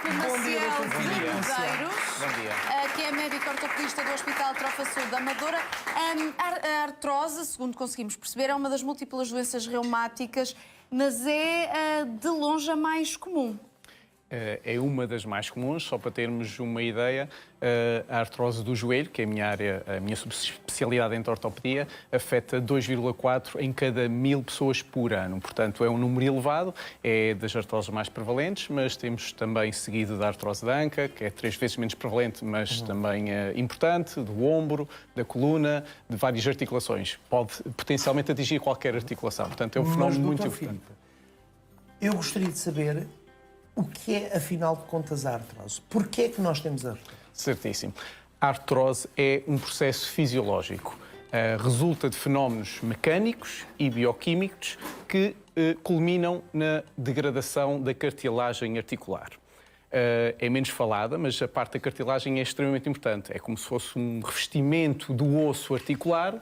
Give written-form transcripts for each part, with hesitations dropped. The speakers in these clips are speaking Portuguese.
Filipe Maciel de Medeiros, Bom dia. que é médico ortopedista do Hospital Trofa Sul da Amadora. A artrose, segundo conseguimos perceber, é uma das múltiplas doenças reumáticas, mas é de longe a mais comum. É uma das mais comuns, só para termos uma ideia, a artrose do joelho, que é a minha área, a minha subespecialidade em ortopedia, afeta 2,4 em cada 1000 pessoas por ano. Portanto, é um número elevado, é das artroses mais prevalentes, mas temos também seguido da artrose da anca, que é 3 vezes menos prevalente, mas também importante, do ombro, da coluna, de várias articulações. Pode potencialmente atingir qualquer articulação. Portanto, é um fenómeno muito importante. Filipe, eu gostaria de saber o que é, afinal de contas, a artrose. Porquê é que nós temos a artrose? Certíssimo. A artrose é um processo fisiológico. Resulta de fenómenos mecânicos e bioquímicos que culminam na degradação da cartilagem articular. É menos falada, mas a parte da cartilagem é extremamente importante. É como se fosse um revestimento do osso articular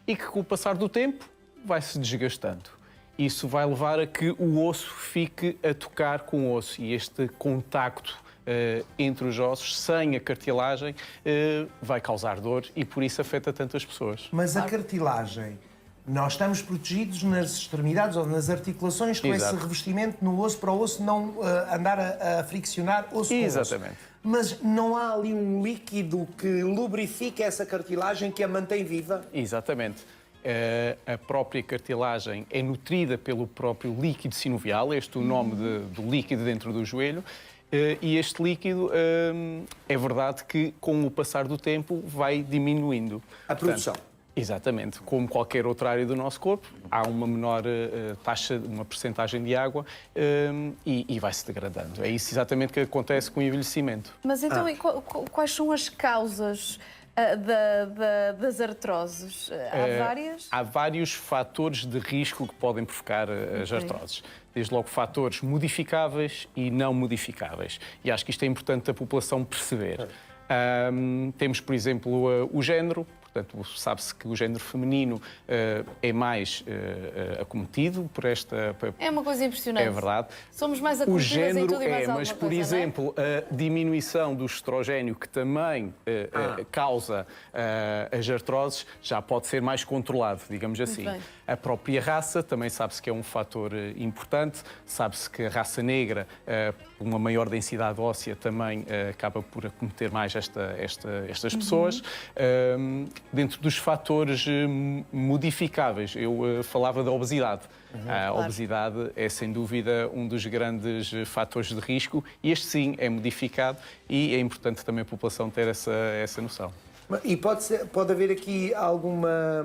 e que, com o passar do tempo, vai se desgastando. Isso vai levar a que o osso fique a tocar com o osso e este contacto entre os ossos, sem a cartilagem, vai causar dor e por isso afeta tantas pessoas. Mas a cartilagem, nós estamos protegidos nas extremidades ou nas articulações com Exato. esse revestimento no osso para o osso não andar a friccionar osso com osso. Exatamente. Mas não há ali um líquido que lubrifica essa cartilagem, que a mantém viva? Exatamente. A própria cartilagem é nutrida pelo próprio líquido sinovial, este é o nome do líquido dentro do joelho, e este líquido é verdade que com o passar do tempo vai diminuindo. A produção. Portanto, exatamente. Como qualquer outra área do nosso corpo, há uma menor taxa, uma percentagem de água e vai-se degradando. É isso exatamente que acontece com o envelhecimento. Mas então, e quais são as causas das artroses? Há várias? Há vários fatores de risco que podem provocar as artroses. Desde logo fatores modificáveis e não modificáveis. E acho que isto é importante a população perceber. Temos, por exemplo, o género. Portanto, sabe-se que o género feminino é mais acometido por esta... É uma coisa impressionante. É verdade. Somos mais O acometidas em género tudo e mais alguma mas, coisa, por exemplo, a diminuição do estrogênio, que também causa as artroses, já pode ser mais controlado, digamos assim. bem. A própria raça também sabe-se que é um fator importante. Sabe-se que a raça negra, uma maior densidade óssea, também acaba por acometer mais estas pessoas. Dentro dos fatores modificáveis, eu falava da obesidade. A obesidade é, sem dúvida, um dos grandes fatores de risco e este, sim, é modificado e é importante também a população ter essa noção. E pode haver aqui alguma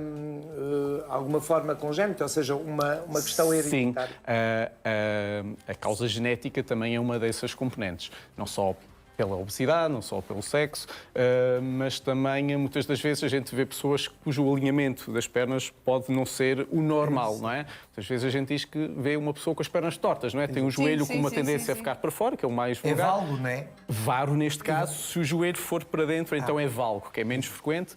forma congénita, ou seja, uma questão hereditária? Sim, a causa genética também é uma dessas componentes, não só pela obesidade, não só pelo sexo, mas também muitas das vezes a gente vê pessoas cujo alinhamento das pernas pode não ser o normal, não é? Muitas vezes a gente diz que vê uma pessoa com as pernas tortas, não é? Tem um joelho com uma tendência a ficar para fora, que é o mais vulgar. É valgo, não é? Varo, neste caso, se o joelho for para dentro, então é valgo, que é menos frequente,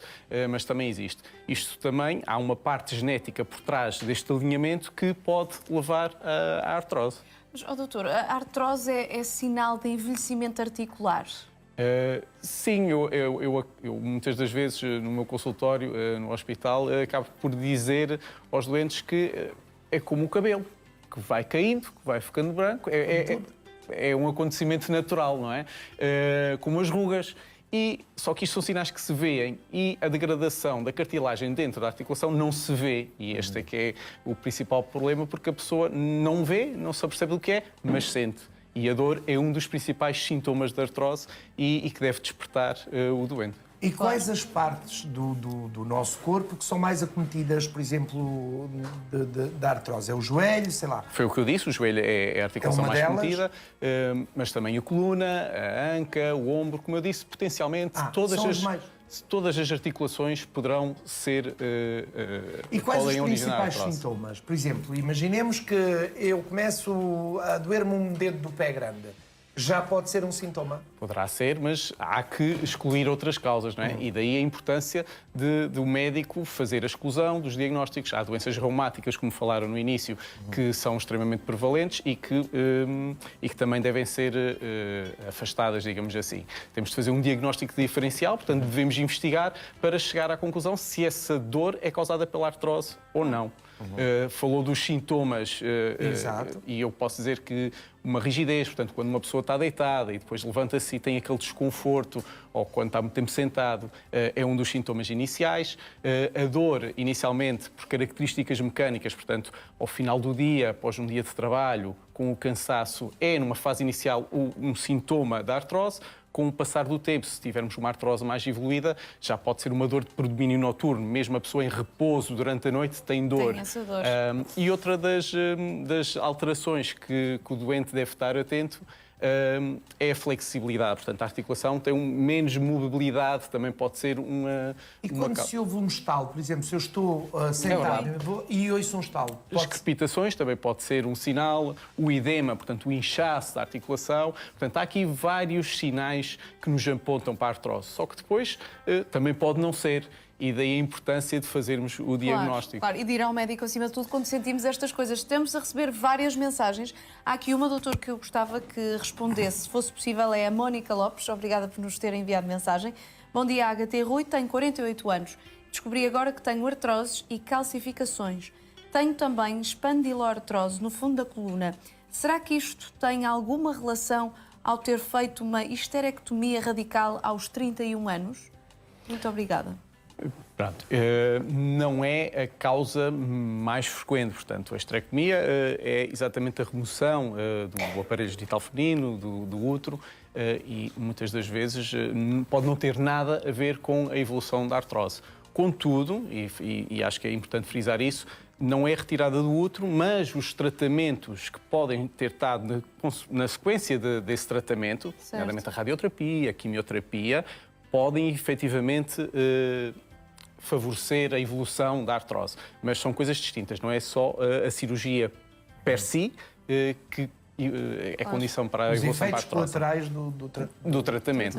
mas também existe. Isto também, há uma parte genética por trás deste alinhamento que pode levar à artrose. Mas, doutor, a artrose é sinal de envelhecimento articular? Sim, eu muitas das vezes no meu consultório, no hospital, acabo por dizer aos doentes que é como o cabelo, que vai caindo, que vai ficando branco, é um acontecimento natural, não é? Como as rugas. Só que isto são sinais que se veem e a degradação da cartilagem dentro da articulação não se vê. E este é que é o principal problema, porque a pessoa não vê, não se apercebe do que é, mas sente. E a dor é um dos principais sintomas da artrose e que deve despertar o doente. E quais as partes do nosso corpo que são mais acometidas, por exemplo, da artrose? É o joelho, sei lá? Foi o que eu disse, o joelho é a articulação mais delas? cometida, mas também a coluna, a anca, o ombro, como eu disse, potencialmente todas as articulações poderão ser E quais os podem originar principais artrose. sintomas? Por exemplo, imaginemos que eu começo a doer-me um dedo do pé grande. Já pode ser um sintoma? Poderá ser, mas há que excluir outras causas, não é? E daí a importância do médico fazer a exclusão dos diagnósticos. Há doenças reumáticas, como falaram no início, que são extremamente prevalentes e que também devem ser afastadas, digamos assim. Temos de fazer um diagnóstico diferencial, portanto devemos investigar para chegar à conclusão se essa dor é causada pela artrose ou não. Falou dos sintomas e eu posso dizer que uma rigidez, portanto, quando uma pessoa está deitada e depois levanta-se e tem aquele desconforto, ou quando está muito tempo sentado, é um dos sintomas iniciais. A dor, inicialmente, por características mecânicas, portanto, ao final do dia, após um dia de trabalho, com o cansaço, é, numa fase inicial, um sintoma da artrose. Com o passar do tempo, se tivermos uma artrose mais evoluída, já pode ser uma dor de predomínio noturno. Mesmo a pessoa em repouso durante a noite tem dor. Tem essa dor. E outra das alterações que o doente deve estar atento é a flexibilidade. Portanto, a articulação tem menos mobilidade, também pode ser uma... E quando se ouve um estalo, por exemplo, se eu estou sentado e ouço um estalo... As crepitações também pode ser um sinal, o edema, portanto, o inchaço da articulação. Portanto, há aqui vários sinais que nos apontam para a artrose. Só que depois também pode não ser. E daí a importância de fazermos o diagnóstico. Claro, e de ir ao médico acima de tudo quando sentimos estas coisas. Estamos a receber várias mensagens. Há aqui uma, doutor, que eu gostava que respondesse. Se fosse possível, é a Mónica Lopes. Obrigada por nos ter enviado mensagem. Bom dia, HT Rui. Tenho 48 anos. Descobri agora que tenho artroses e calcificações. Tenho também espondilorartrose no fundo da coluna. Será que isto tem alguma relação ao ter feito uma histerectomia radical aos 31 anos? Muito obrigada. Pronto, não é a causa mais frequente, portanto, a histerectomia é exatamente a remoção do aparelho genital feminino, do útero, e muitas das vezes pode não ter nada a ver com a evolução da artrose. Contudo, e acho que é importante frisar isso, não é retirada do útero, mas os tratamentos que podem ter estado na sequência desse tratamento, nomeadamente a radioterapia, a quimioterapia, podem efetivamente favorecer a evolução da artrose. Mas são coisas distintas, não é só a cirurgia per si que é condição para a evolução da artrose. Os efeitos colaterais do tratamento.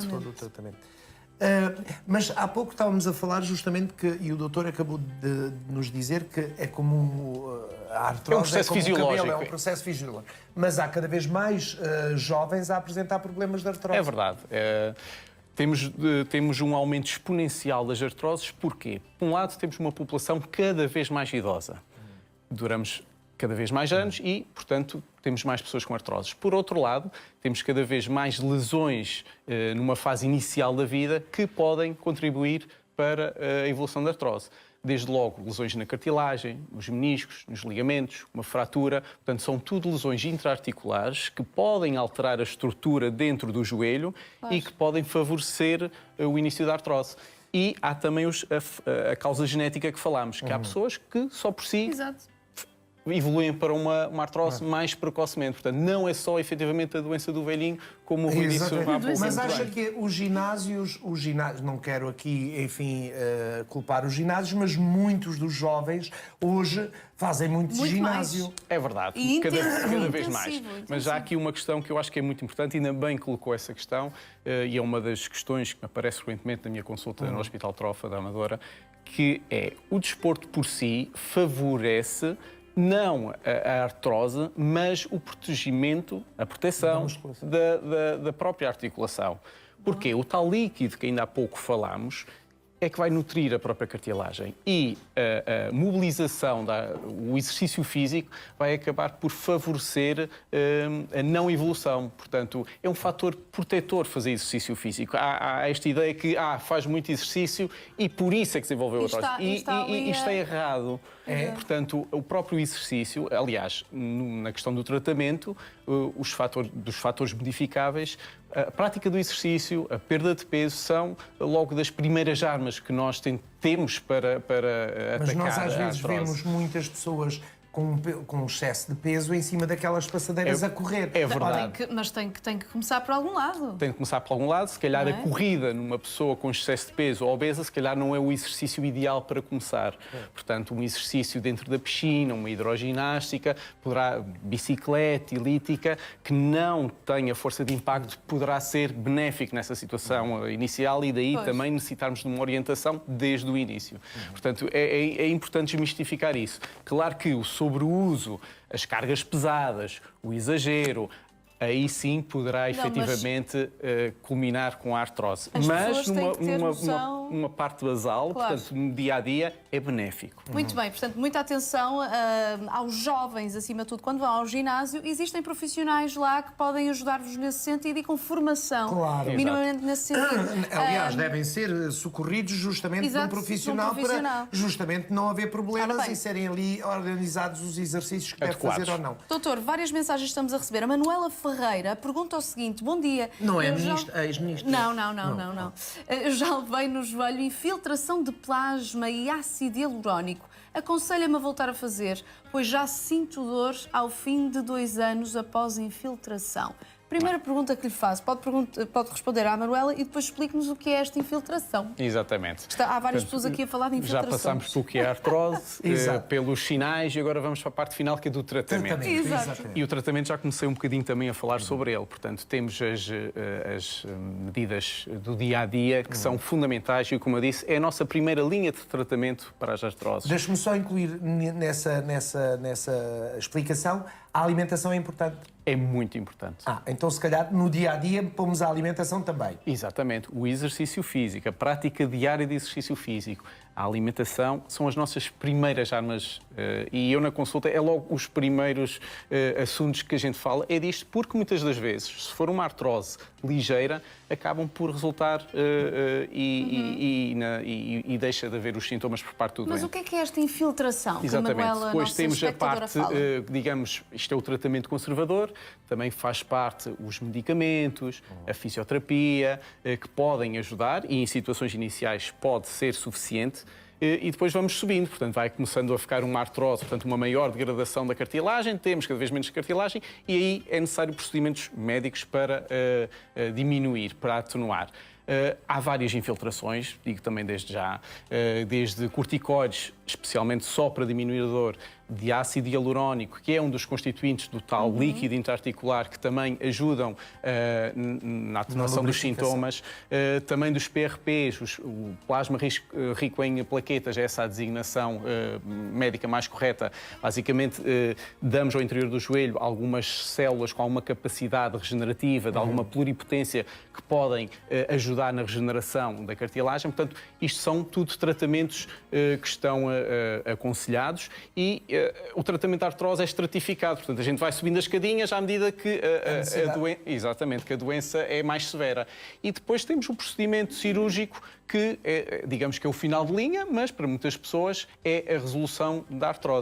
Mas há pouco estávamos a falar justamente que, e o doutor acabou de nos dizer que é como a artrose, é um processo fisiológico. Cabelo, é um processo fisiológico. Mas há cada vez mais jovens a apresentar problemas de artrose. É verdade. Temos um aumento exponencial das artroses. Porquê? Por um lado, temos uma população cada vez mais idosa. Duramos cada vez mais anos e, portanto, temos mais pessoas com artroses. Por outro lado, temos cada vez mais lesões numa fase inicial da vida que podem contribuir para a evolução da artrose. Desde logo, lesões na cartilagem, nos meniscos, nos ligamentos, uma fratura. Portanto, são tudo lesões intraarticulares que podem alterar a estrutura dentro do joelho e que podem favorecer o início da artrose. E há também a causa genética que falámos, que há pessoas que só por si evoluem para uma artrose mais precocemente. Portanto, não é só efetivamente a doença do velhinho, como o Rui disse há pouco. Mas acha que os ginásios, não quero aqui, enfim, culpar os ginásios, mas muitos dos jovens hoje fazem muito ginásio. Mais. É verdade, E cada vez mais. Mas há aqui uma questão que eu acho que é muito importante, e ainda bem que colocou essa questão, e é uma das questões que me aparece frequentemente na minha consulta no Hospital Trofa da Amadora, que é o desporto por si favorece não a artrose, mas o protegimento, a proteção da própria articulação. Porque o tal líquido que ainda há pouco falámos é que vai nutrir a própria cartilagem e a mobilização, o exercício físico vai acabar por favorecer a não evolução. Portanto, é um fator protetor fazer exercício físico. Há esta ideia que faz muito exercício e por isso é que desenvolveu a artrose. E isto é errado. Portanto, o próprio exercício, aliás, na questão do tratamento, dos fatores modificáveis, a prática do exercício, a perda de peso são logo das primeiras armas que nós temos para atacar a artrose. Mas nós às vezes vemos muitas pessoas com um excesso de peso em cima daquelas passadeiras a correr. É verdade. Mas tem que começar por algum lado. Tem que começar por algum lado. Se calhar Não a é? corrida numa pessoa com excesso de peso ou obesa, se calhar não é o exercício ideal para começar. Portanto, um exercício dentro da piscina, uma hidroginástica, bicicleta, elíptica, que não tenha força de impacto, poderá ser benéfico nessa situação inicial e daí também necessitarmos de uma orientação desde o início. Portanto, é importante desmistificar isso. Claro que o sobreuso, as cargas pesadas, o exagero, aí sim poderá efetivamente culminar com a artrose. As Mas pessoas têm que ter noção. numa parte basal, Claro. portanto, no dia-a-dia, é benéfico. Muito bem, portanto, muita atenção aos jovens, acima de tudo, quando vão ao ginásio. Existem profissionais lá que podem ajudar-vos nesse sentido e com formação. Claro. Minimamente nesse sentido. Aliás, devem ser socorridos justamente Exato, de um profissional para justamente não haver problemas Ora bem. e serem ali organizados os exercícios que deve Adequados. fazer ou não. Doutor, várias mensagens estamos a receber. A Manuela Ferreira pergunta o seguinte: bom dia. Não é Eu já- ex-ministro? Não. Eu já levei no joelho infiltração de plasma e ácido hialurónico. Aconselha-me a voltar a fazer, pois já sinto dor ao fim de 2 anos após a infiltração. Primeira pergunta que lhe faço, pode responder à Manuela e depois explique-nos o que é esta infiltração. Exatamente. Há várias pessoas aqui a falar de Já infiltração. passámos pelo que é a artrose, Exato. pelos sinais e agora vamos para a parte final que é do tratamento. Exato. Exatamente. E o tratamento já comecei um bocadinho também a falar sobre ele. Portanto, temos as medidas do dia-a-dia que são fundamentais e, como eu disse, é a nossa primeira linha de tratamento para as artroses. Deixe-me só incluir nessa explicação, a alimentação é importante. É muito importante. Então se calhar no dia-a-dia pomos a alimentação também. Exatamente. O exercício físico, a prática diária de exercício físico, a alimentação são as nossas primeiras armas e eu na consulta é logo os primeiros assuntos que a gente fala, é disto, porque muitas das vezes, se for uma artrose ligeira, acabam por resultar e deixa de haver os sintomas por parte do doente. Mas o que é esta infiltração? Exatamente. Que a Manuela, Depois nossa temos a espectadora, parte, fala? digamos, isto é o tratamento conservador, também faz parte os medicamentos, a fisioterapia, que podem ajudar e em situações iniciais pode ser suficiente. E depois vamos subindo, portanto vai começando a ficar uma artrose, portanto uma maior degradação da cartilagem, temos cada vez menos cartilagem e aí é necessário procedimentos médicos para diminuir, para atenuar. Há várias infiltrações, digo também desde já, desde corticoides, especialmente só para diminuir a dor, de ácido hialurónico, que é um dos constituintes do tal líquido intraarticular que também ajudam na atenuação dos sintomas, também dos PRPs, o plasma rico em plaquetas, essa é a designação médica mais correta. Basicamente, damos ao interior do joelho algumas células com alguma capacidade regenerativa, de alguma pluripotência, que podem ajudar na regeneração da cartilagem. Portanto, isto são tudo tratamentos que estão aconselhados e o tratamento da artrose é estratificado. Portanto, a gente vai subindo as escadinhas à medida que a doença é mais severa. E depois temos o procedimento cirúrgico que, digamos que é o final de linha, mas para muitas pessoas é a resolução da artrose.